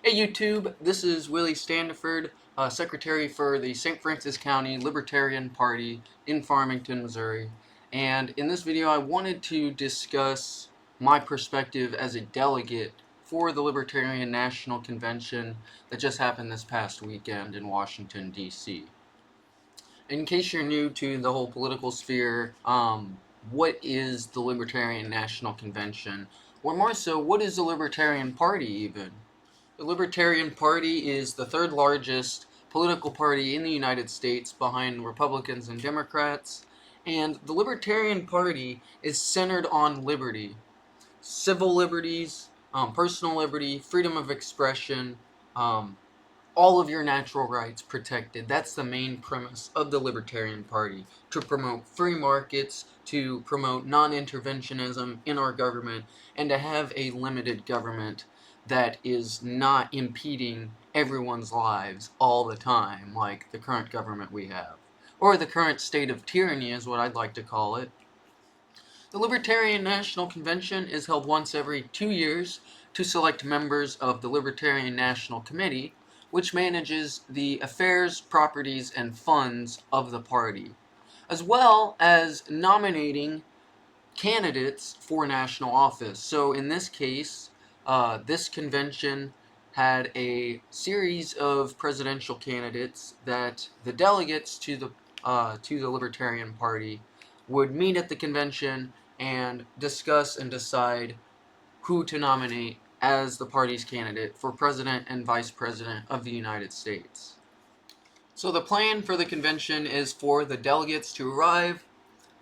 Hey YouTube, this is Willie Standiford, Secretary for the St. Francis County Libertarian Party in Farmington, Missouri. And in this video I wanted to discuss my perspective as a delegate for the Libertarian National Convention that just happened this past weekend in Washington, D.C. In case you're new to the whole political sphere, what is the Libertarian National Convention? Or more so, what is the Libertarian Party even? The Libertarian Party is the third largest political party in the United States behind Republicans and Democrats, and the Libertarian Party is centered on liberty. Civil liberties, personal liberty, freedom of expression, all of your natural rights protected. That's the main premise of the Libertarian Party, to promote free markets, to promote non-interventionism in our government, and to have a limited government that is not impeding everyone's lives all the time, like the current government we have. Or the current state of tyranny is what I'd like to call it. The Libertarian National Convention is held once every 2 years to select members of the Libertarian National Committee, which manages the affairs, properties, and funds of the party, as well as nominating candidates for national office. So in this case, this convention had a series of presidential candidates that the delegates to the Libertarian Party would meet at the convention and discuss and decide who to nominate as the party's candidate for president and vice president of the United States. So the plan for the convention is for the delegates to arrive,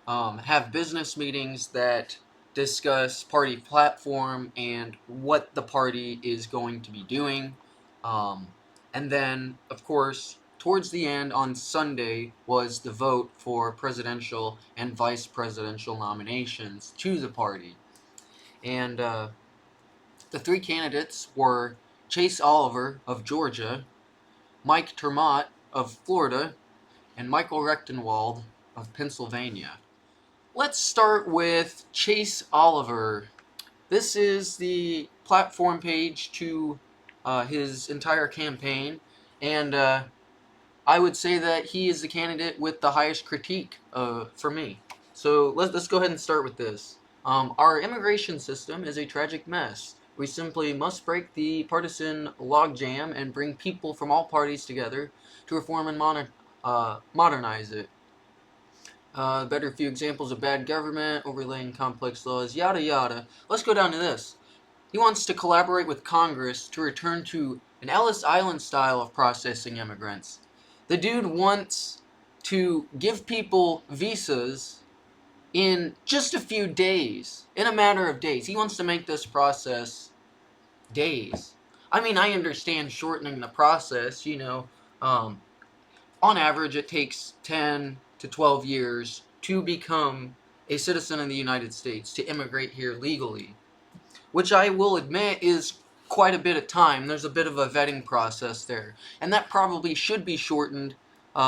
have business meetings that discuss party platform and what the party is going to be doing. And then, of course, towards the end on Sunday was the vote for presidential and vice presidential nominations to the party. And the three candidates were Chase Oliver of Georgia, Mike Termott of Florida, and Michael Rectenwald of Pennsylvania. Let's start with Chase Oliver. This is the platform page to his entire campaign, and I would say that he is the candidate with the highest critique for me. So let's go ahead and start with this. Our immigration system is a tragic mess. We simply must break the partisan logjam and bring people from all parties together to reform and modernize it. Better few examples of bad government, overlaying complex laws, yada yada. Let's go down to this. He wants to collaborate with Congress to return to an Ellis Island style of processing immigrants. The dude wants to give people visas in just a few days, in a matter of days. He wants to make this process days. I mean, I understand shortening the process, on average it takes 10 to 12 years to become a citizen of the United States, to immigrate here legally, which I will admit is quite a bit of time. There's a bit of a vetting process there, and that probably should be shortened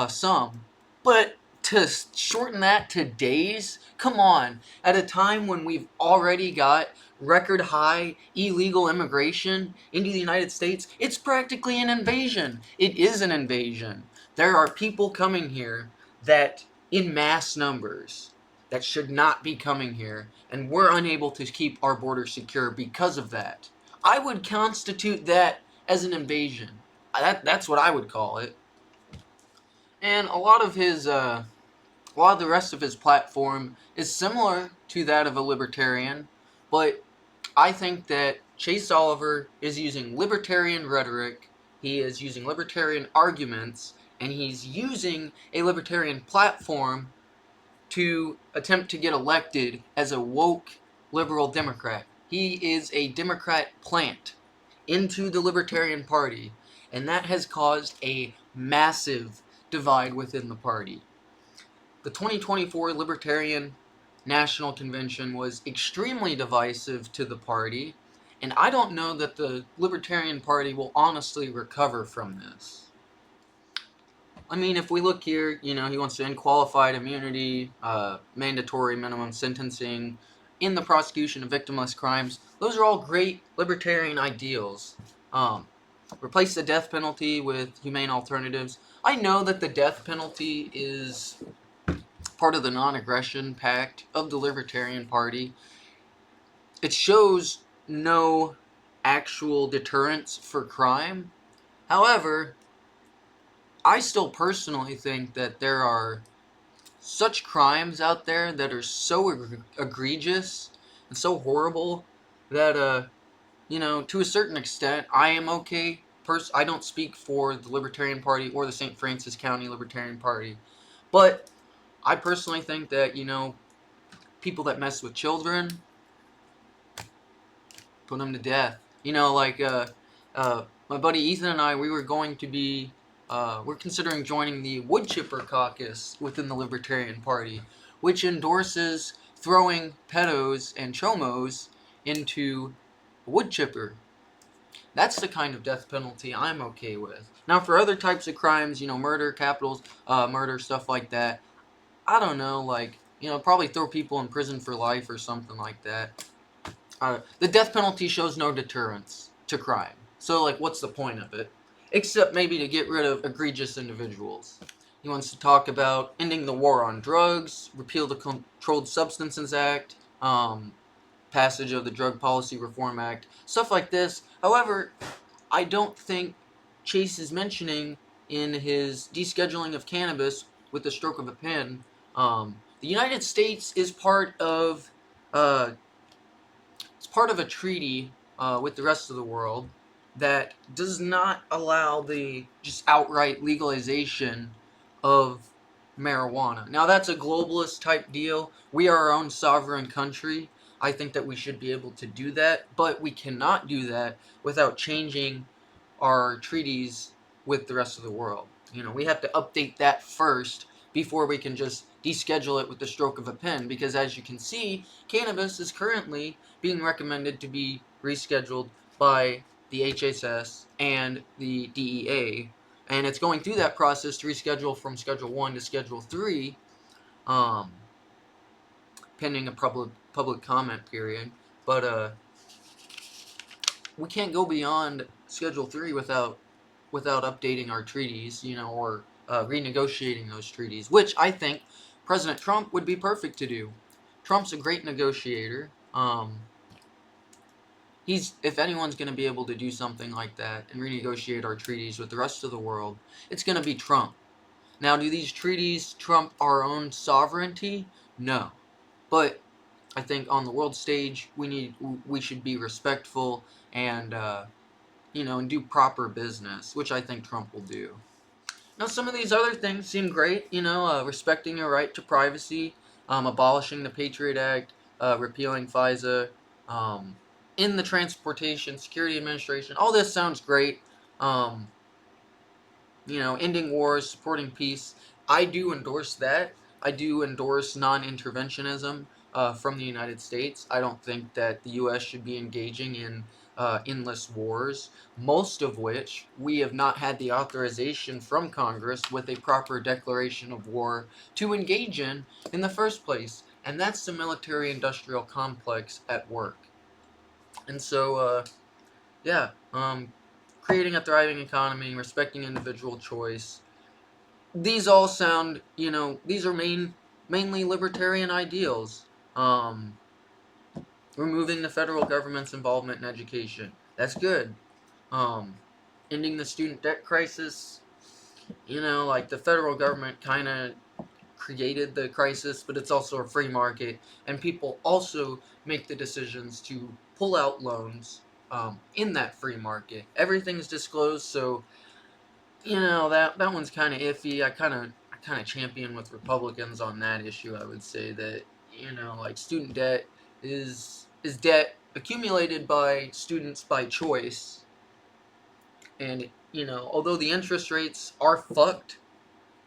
some. But to shorten that to days? Come on. At a time when we've already got record high illegal immigration into the United States, it's practically an invasion. It is an invasion. There are people coming here that, in mass numbers, that should not be coming here, and we're unable to keep our border secure because of that. I would constitute that as an invasion. That's what I would call it. And a lot of the rest of his platform is similar to that of a libertarian, but I think that Chase Oliver is using libertarian rhetoric, he is using libertarian arguments, and he's using a libertarian platform to attempt to get elected as a woke liberal Democrat. He is a Democrat plant into the Libertarian Party, and that has caused a massive divide within the party. The 2024 Libertarian National Convention was extremely divisive to the party, and I don't know that the Libertarian Party will honestly recover from this. I mean, if we look here, he wants to end qualified immunity, mandatory minimum sentencing in the prosecution of victimless crimes. Those are all great libertarian ideals. replace the death penalty with humane alternatives. I know that the death penalty is part of the non-aggression pact of the Libertarian Party. It shows no actual deterrence for crime. However, I still personally think that there are such crimes out there that are so egregious and so horrible that to a certain extent, I am okay. I don't speak for the Libertarian Party or the St. Francis County Libertarian Party, but I personally think that people that mess with children, put them to death. My buddy Ethan and I, we were going to be, we're considering joining the wood chipper caucus within the Libertarian Party, which endorses throwing pedos and chomos into a wood chipper. That's the kind of death penalty I'm okay with. Now, for other types of crimes, murder, capital murder, stuff like that, I don't know, probably throw people in prison for life or something like that. The death penalty shows no deterrence to crime. So, what's the point of it? Except maybe to get rid of egregious individuals. He wants to talk about ending the war on drugs, repeal the Controlled Substances Act, passage of the Drug Policy Reform Act, stuff like this. However, I don't think Chase is mentioning in his descheduling of cannabis with the stroke of a pen. The United States is part of a treaty with the rest of the world that does not allow the just outright legalization of marijuana. Now, that's a globalist type deal. We are our own sovereign country. I think that we should be able to do that, but we cannot do that without changing our treaties with the rest of the world. We have to update that first before we can just deschedule it with the stroke of a pen, because as you can see, cannabis is currently being recommended to be rescheduled by the HSS and the DEA, and it's going through that process to reschedule from Schedule 1 to Schedule 3, pending a public comment period. But we can't go beyond Schedule 3 without updating our treaties, or renegotiating those treaties, which I think President Trump would be perfect to do. Trump's a great negotiator. If anyone's going to be able to do something like that and renegotiate our treaties with the rest of the world, it's going to be Trump. Now, do these treaties trump our own sovereignty? No. But I think on the world stage, we should be respectful and and do proper business, which I think Trump will do. Now, some of these other things seem great, respecting your right to privacy, abolishing the Patriot Act, repealing FISA, in the Transportation Security Administration. All this sounds great. Ending wars, supporting peace. I do endorse that. I do endorse non-interventionism from the United States. I don't think that the U.S. should be engaging in endless wars, most of which we have not had the authorization from Congress with a proper declaration of war to engage in the first place. And that's the military-industrial complex at work. And so, creating a thriving economy, respecting individual choice. These all sound, these are mainly libertarian ideals. Removing the federal government's involvement in education. That's good. Ending the student debt crisis. The federal government kind of created the crisis, but it's also a free market, and people also make the decisions to pull out loans in that free market. Everything's disclosed, so that one's kind of iffy. I kind of champion with Republicans on that issue. I would say that student debt is debt accumulated by students by choice, and although the interest rates are fucked,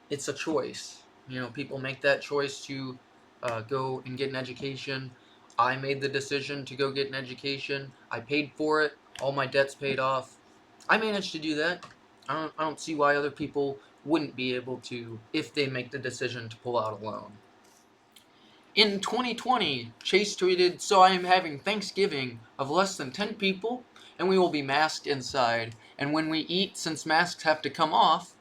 it's a choice. People make that choice to go and get an education. I made the decision to go get an education. I paid for it. All my debt's paid off. I managed to do that. I don't see why other people wouldn't be able to if they make the decision to pull out a loan. In 2020, Chase tweeted, "So I am having Thanksgiving of less than 10 people and we will be masked inside. And when we eat, since masks have to come off,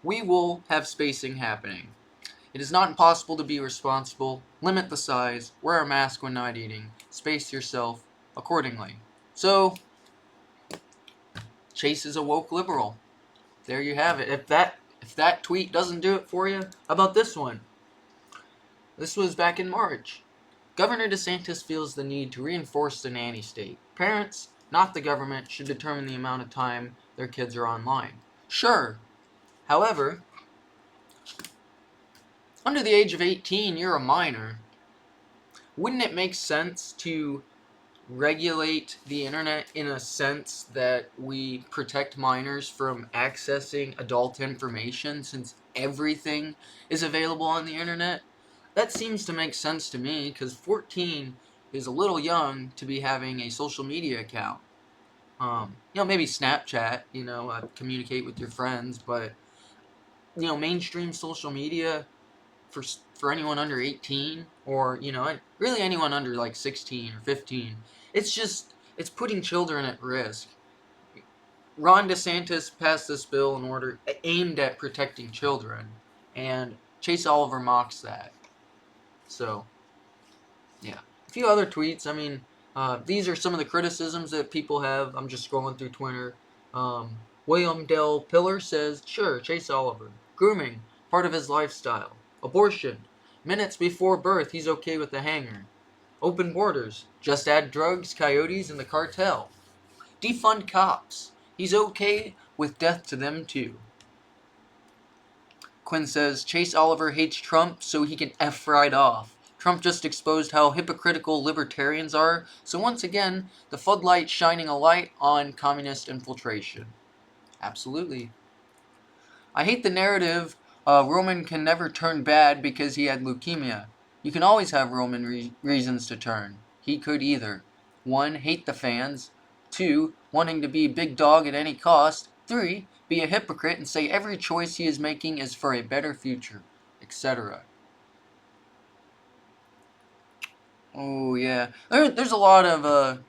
we will have spacing happening. It is not impossible to be responsible. Limit the size. Wear a mask when not eating. Space yourself accordingly. So, Chase is a woke liberal. There you have it. If that tweet doesn't do it for you, how about this one? This was back in March. Governor DeSantis feels the need to reinforce the nanny state. Parents, not the government, should determine the amount of time their kids are online. Sure. However, under the age of 18, you're a minor. Wouldn't it make sense to regulate the internet in a sense that we protect minors from accessing adult information, since everything is available on the internet? That seems to make sense to me, because 14 is a little young to be having a social media account. Maybe Snapchat, communicate with your friends, but, mainstream social media for anyone under 18, or, really anyone under like 16 or 15, it's putting children at risk. Ron DeSantis passed this bill aimed at protecting children, and Chase Oliver mocks that. So, yeah. A few other tweets. These are some of the criticisms that people have. I'm just scrolling through Twitter. William Del Pillar says, sure, Chase Oliver. Grooming, part of his lifestyle. Abortion, minutes before birth, he's okay with the hanger. Open borders, just add drugs, coyotes, and the cartel. Defund cops, he's okay with death to them too. Quinn says, Chase Oliver hates Trump so he can F right off. Trump just exposed how hypocritical libertarians are, so once again, the floodlight shining a light on communist infiltration. Absolutely. I hate the narrative, Roman can never turn bad because he had leukemia. You can always have Roman reasons to turn. He could either 1. Hate the fans. 2. Wanting to be big dog at any cost. 3. Be a hypocrite and say every choice he is making is for a better future, etc. Oh yeah, there's a lot of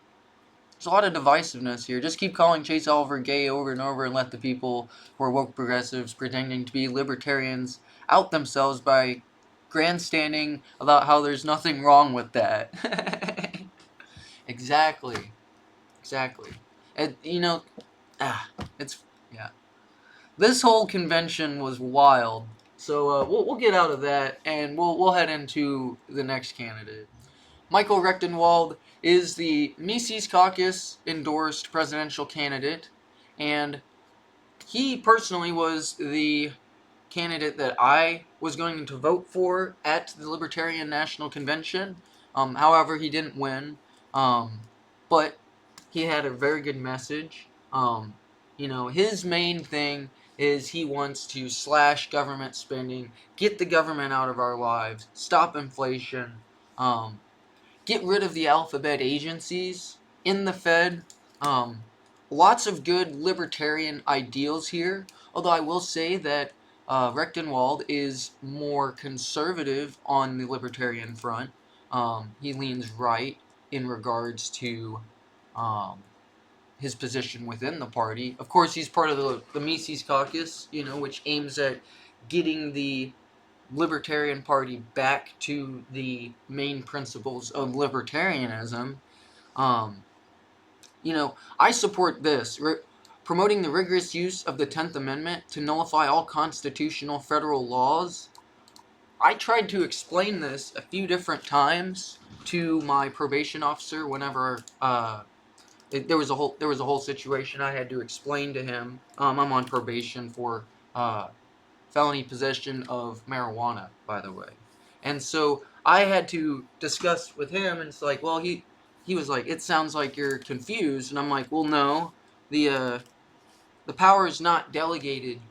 divisiveness here. Just keep calling Chase Oliver gay over and over, and let the people who are woke progressives pretending to be libertarians out themselves by grandstanding about how there's nothing wrong with that. Exactly. And, it's, yeah. This whole convention was wild. So we'll get out of that, and we'll head into the next candidate. Michael Rectenwald is the Mises Caucus endorsed presidential candidate, and he personally was the candidate that I was going to vote for at the Libertarian National Convention. However, he didn't win, but he had a very good message. His main thing is he wants to slash government spending, get the government out of our lives, stop inflation, get rid of the alphabet agencies in the Fed. Lots of good libertarian ideals here, although I will say that Rectenwald is more conservative on the libertarian front. He leans right in regards to his position within the party. Of course, he's part of the Mises Caucus, which aims at getting the Libertarian Party back to the main principles of libertarianism. I support this. Promoting the rigorous use of the 10th Amendment to nullify all constitutional federal laws. I tried to explain this a few different times to my probation officer whenever there was a whole situation I had to explain to him. I'm on probation for felony possession of marijuana, by the way. And so I had to discuss with him, and it's like, well, he was like, it sounds like you're confused. And I'm like, well, no, the power is not delegated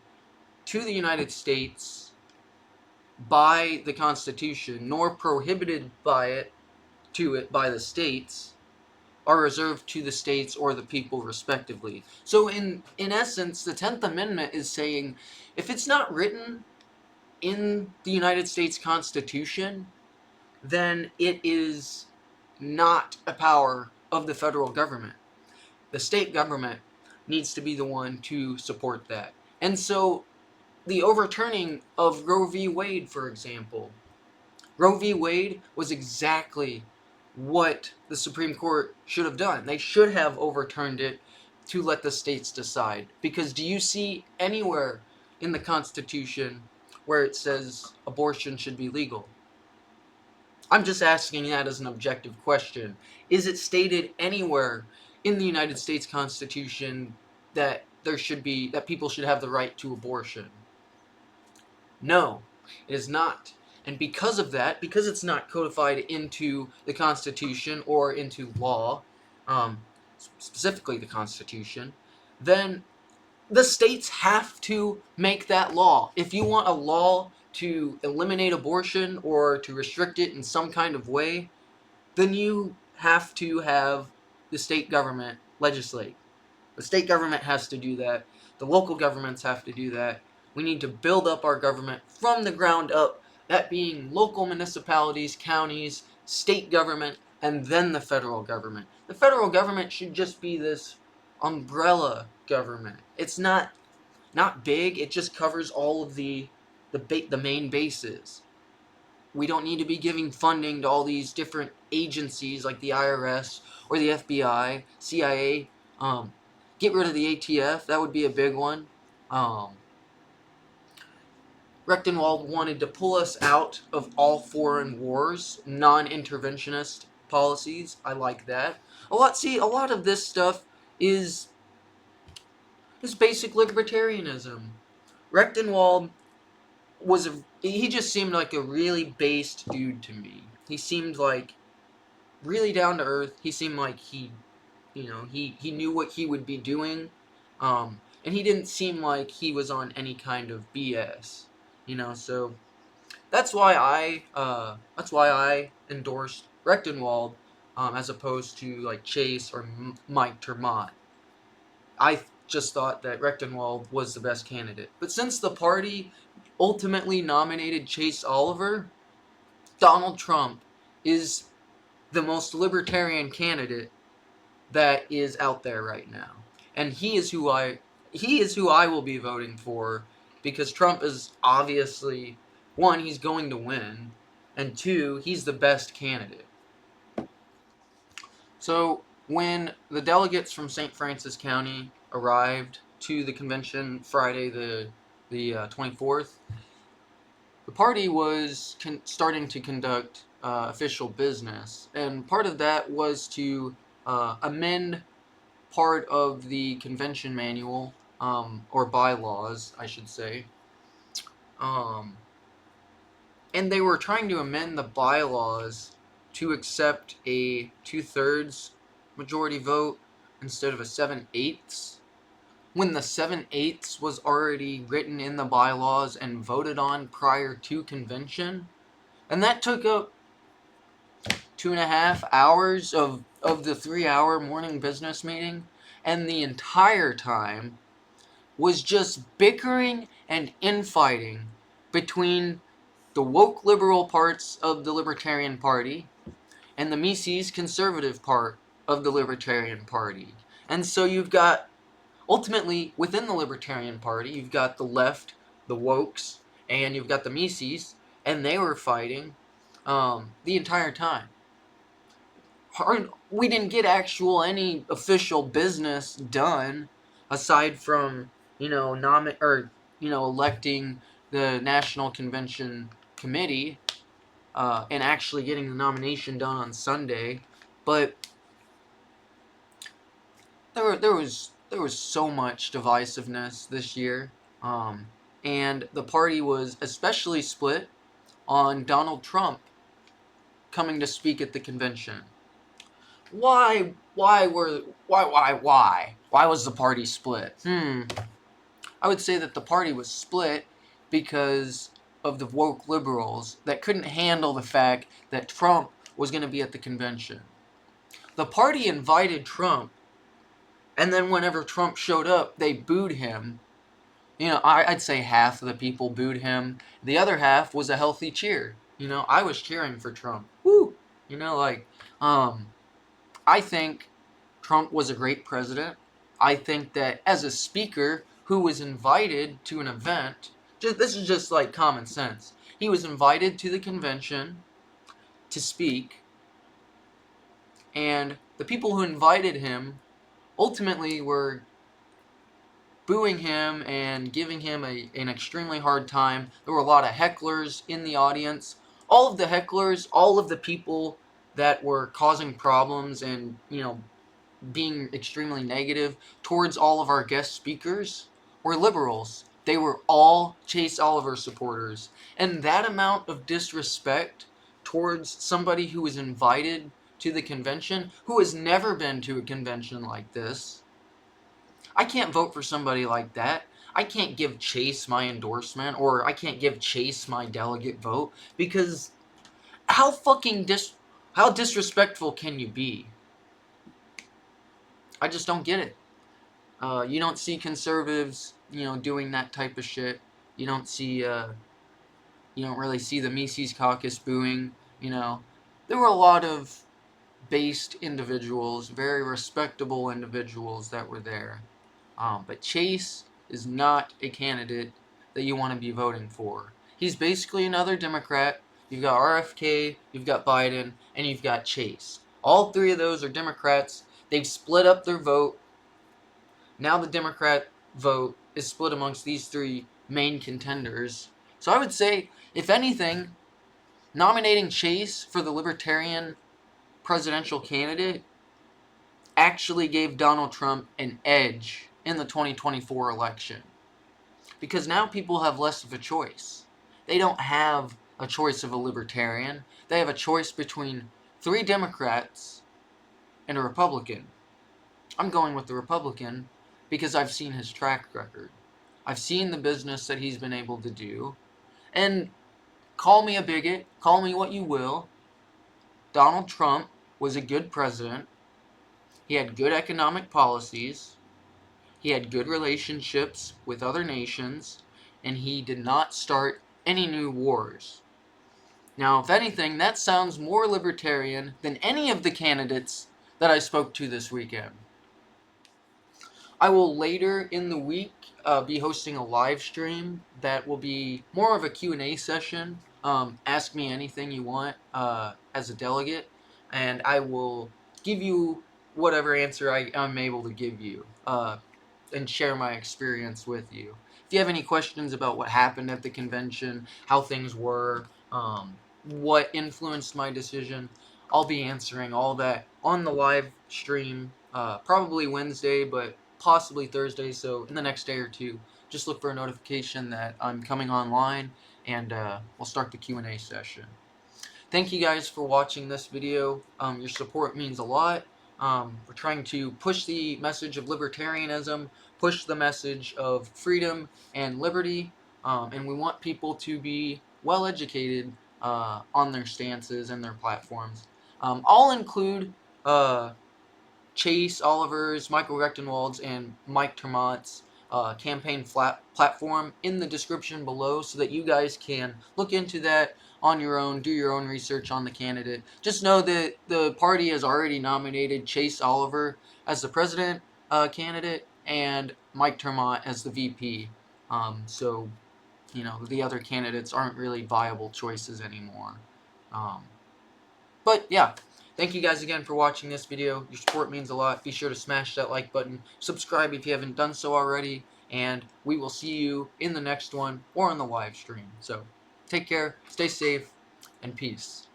to the United States by the Constitution, nor prohibited by the states, are reserved to the states or the people respectively. So in essence, the 10th Amendment is saying, if it's not written in the United States Constitution, then it is not a power of the federal government. The state government needs to be the one to support that. And so the overturning of Roe v. Wade, for example, Roe v. Wade was exactly what the Supreme Court should have done. They should have overturned it to let the states decide. Because do you see anywhere in the Constitution where it says abortion should be legal? I'm just asking that as an objective question. Is it stated anywhere in the United States Constitution that that people should have the right to abortion? No, it is not. And because of that, because it's not codified into the Constitution or into law, specifically the Constitution, then the states have to make that law. If you want a law to eliminate abortion or to restrict it in some kind of way, then you have to have the state government legislate. The state government has to do that. The local governments have to do that. We need to build up our government from the ground up, that being local municipalities, counties, state government, and then the federal government. The federal government should just be this umbrella government. It's not big, it just covers all of the main bases. We don't need to be giving funding to all these different agencies like the IRS or the FBI, CIA. Get rid of the ATF, that would be a big one. Rectenwald wanted to pull us out of all foreign wars, non-interventionist policies. I like that. A lot of this stuff is basic libertarianism. Rectenwald he just seemed like a really based dude to me. He seemed like really down to earth. He seemed like he knew what he would be doing. And he didn't seem like he was on any kind of BS. So that's why I endorsed Rectenwald as opposed to like Chase or Mike or Maat. I just thought that Rectenwald was the best candidate. But since the party ultimately nominated Chase Oliver, Donald Trump is the most libertarian candidate that is out there right now. And he is who I will be voting for, because Trump is obviously, one, he's going to win, and two, he's the best candidate. So when the delegates from St. Francis County arrived to the convention Friday the 24th, the party was starting to conduct official business, and part of that was to amend part of the convention manual, or bylaws, I should say. And they were trying to amend the bylaws to accept a 2/3 majority vote instead of a 7/8, when the 7/8 was already written in the bylaws and voted on prior to convention. And that took up 2.5 hours of the 3-hour morning business meeting, and the entire time was just bickering and infighting between the woke liberal parts of the Libertarian Party and the Mises conservative part of the Libertarian Party. And so you've got, ultimately, within the Libertarian Party, you've got the left, the wokes, and you've got the Mises, and they were fighting the entire time. We didn't get any official business done aside from electing the National Convention committee and actually getting the nomination done on Sunday. But there was so much divisiveness this year, and the party was especially split on Donald Trump coming to speak at the convention. Why was the party split? I would say that the party was split because of the woke liberals that couldn't handle the fact that Trump was going to be at the convention. The party invited Trump, and then whenever Trump showed up, they booed him. I'd say half of the people booed him. The other half was a healthy cheer. I was cheering for Trump. Woo! I think Trump was a great president. I think that as a speaker who was invited to an event, this is just like common sense. He was invited to the convention to speak, and the people who invited him ultimately were booing him and giving him an extremely hard time. There were a lot of hecklers in the audience. All of the hecklers, all of the people that were causing problems and, being extremely negative towards all of our guest speakers were liberals. They were all Chase Oliver supporters. And that amount of disrespect towards somebody who was invited to the convention, who has never been to a convention like this, I can't vote for somebody like that. I can't give Chase my endorsement, or I can't give Chase my delegate vote, because how how disrespectful can you be? I just don't get it. You don't see conservatives, doing that type of shit. You don't see, you don't really see the Mises Caucus booing. There were a lot of based individuals, very respectable individuals that were there. But Chase is not a candidate that you want to be voting for. He's basically another Democrat. You've got RFK, you've got Biden, and you've got Chase. All three of those are Democrats. They've split up their vote. Now the Democrat vote is split amongst these three main contenders. So I would say, if anything, nominating Chase for the Libertarian presidential candidate actually gave Donald Trump an edge in the 2024 election. Because now people have less of a choice. They don't have a choice of a libertarian. They have a choice between 3 Democrats and a Republican. I'm going with the Republican because I've seen his track record. I've seen the business that he's been able to do. And call me a bigot, call me what you will, Donald Trump was a good president. He had good economic policies. He had good relationships with other nations. And he did not start any new wars. Now, if anything, that sounds more libertarian than any of the candidates that I spoke to this weekend. I will later in the week be hosting a live stream that will be more of a Q&A session. Ask me anything you want as a delegate, and I will give you whatever answer I'm able to give you and share my experience with you. If you have any questions about what happened at the convention, how things were, what influenced my decision, I'll be answering all that on the live stream, probably Wednesday, but possibly Thursday, so in the next day or two, just look for a notification that I'm coming online, and we'll start the Q&A session. Thank you guys for watching this video. Your support means a lot. We're trying to push the message of libertarianism, push the message of freedom and liberty, and we want people to be well educated on their stances and their platforms. I'll include Chase Oliver's, Michael Rectenwald's, and Mike Termont's campaign platform in the description below, so that you guys can look into that on your own, do your own research on the candidate. Just know that the party has already nominated Chase Oliver as the president candidate and Mike Termont as the VP. So, the other candidates aren't really viable choices anymore. But yeah. Thank you guys again for watching this video. Your support means a lot. Be sure to smash that like button. Subscribe if you haven't done so already. And we will see you in the next one or on the live stream. So take care, stay safe, and peace.